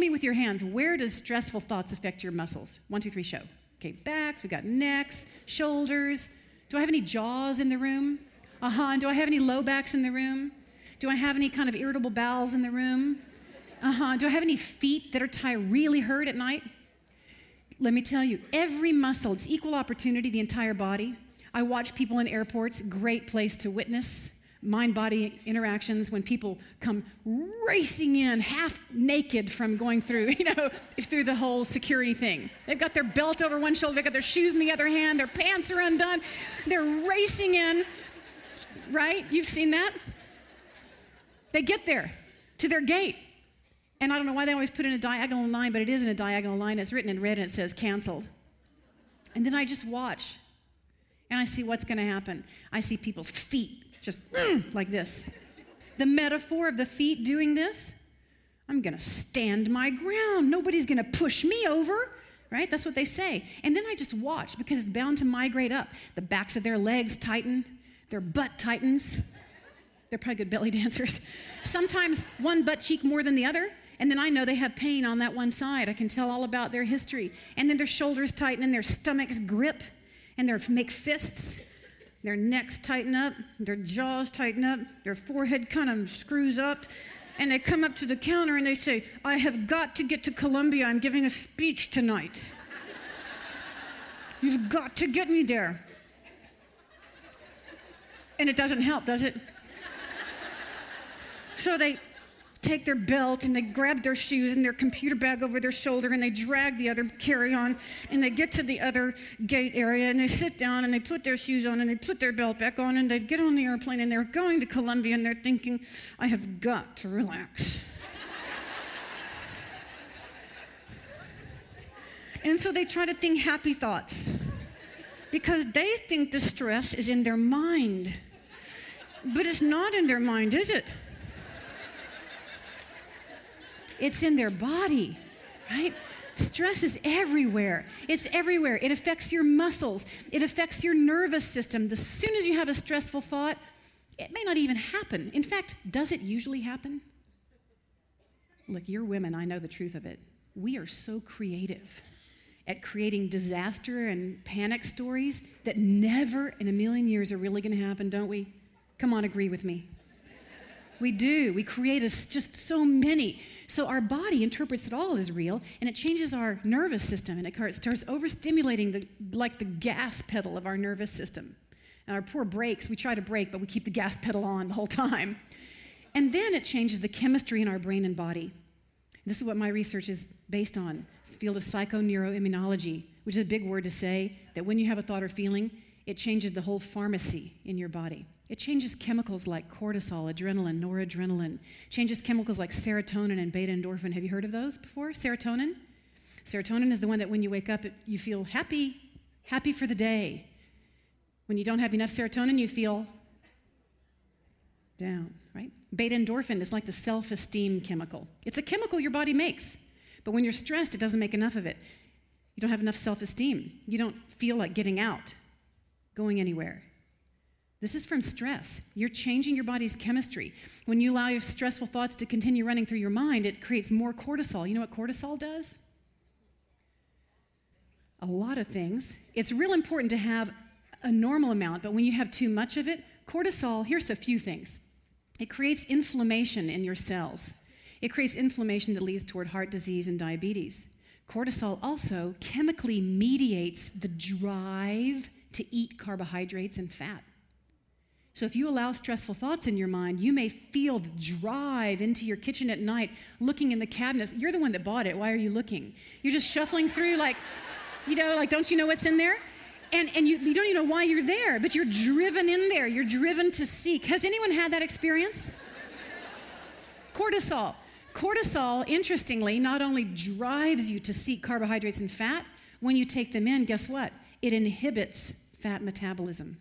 me with your hands, where does stressful thoughts affect your muscles? 1, 2, 3, show. Okay, backs, we got necks, shoulders. Do I have any jaws in the room? And do I have any low backs in the room? Do I have any kind of irritable bowels in the room? Do I have any feet that are really hurt at night? Let me tell you, every muscle, it's equal opportunity, the entire body. I watch people in airports, great place to witness mind-body interactions when people come racing in half naked from going through, through the whole security thing. They've got their belt over one shoulder, they've got their shoes in the other hand, their pants are undone, they're racing in, right? You've seen that? They get there to their gate. And I don't know why they always put in a diagonal line, but it isn't a diagonal line. It's written in red and it says canceled. And then I just watch. And I see what's going to happen. I see people's feet just like this. The metaphor of the feet doing this, I'm going to stand my ground. Nobody's going to push me over, right? That's what they say. And then I just watch because it's bound to migrate up. The backs of their legs tighten. Their butt tightens. They're probably good belly dancers. Sometimes one butt cheek more than the other. And then I know they have pain on that one side. I can tell all about their history. And then their shoulders tighten and their stomachs grip and they make fists. Their necks tighten up, their jaws tighten up, their forehead kind of screws up. And they come up to the counter and they say, I have got to get to Columbia. I'm giving a speech tonight. You've got to get me there. And it doesn't help, does it? So they take their belt and they grab their shoes and their computer bag over their shoulder and they drag the other carry-on and they get to the other gate area and they sit down and they put their shoes on and they put their belt back on and they get on the airplane and they're going to Columbia and they're thinking, I have got to relax. And so they try to think happy thoughts because they think the stress is in their mind. But it's not in their mind, is it? It's in their body, right? Stress is everywhere. It's everywhere. It affects your muscles. It affects your nervous system. As soon as you have a stressful thought, it may not even happen. In fact, does it usually happen? Look, you're women. I know the truth of it. We are so creative at creating disaster and panic stories that never in a million years are really going to happen, don't we? Come on, agree with me. We do. We create just so many. So our body interprets it all as real, and it changes our nervous system, and it starts overstimulating like the gas pedal of our nervous system. And our poor brakes, we try to brake, but we keep the gas pedal on the whole time. And then it changes the chemistry in our brain and body. This is what my research is based on. It's the field of psychoneuroimmunology, which is a big word to say, that when you have a thought or feeling, it changes the whole pharmacy in your body. It changes chemicals like cortisol, adrenaline, noradrenaline. Changes chemicals like serotonin and beta endorphin. Have you heard of those before? Serotonin? Serotonin is the one that when you wake up, you feel happy for the day. When you don't have enough serotonin, you feel down, right? Beta endorphin is like the self-esteem chemical. It's a chemical your body makes. But when you're stressed, it doesn't make enough of it. You don't have enough self-esteem. You don't feel like getting out, going anywhere. This is from stress. You're changing your body's chemistry. When you allow your stressful thoughts to continue running through your mind, it creates more cortisol. You know what cortisol does? A lot of things. It's real important to have a normal amount, but when you have too much of it, cortisol, here's a few things. It creates inflammation in your cells. It creates inflammation that leads toward heart disease and diabetes. Cortisol also chemically mediates the drive to eat carbohydrates and fat. So if you allow stressful thoughts in your mind, you may feel the drive into your kitchen at night, looking in the cabinets. You're the one that bought it. Why are you looking? You're just shuffling through like don't you know what's in there? And you don't even know why you're there, but you're driven in there. You're driven to seek. Has anyone had that experience? Cortisol. Cortisol, interestingly, not only drives you to seek carbohydrates and fat, when you take them in, guess what? It inhibits fat metabolism.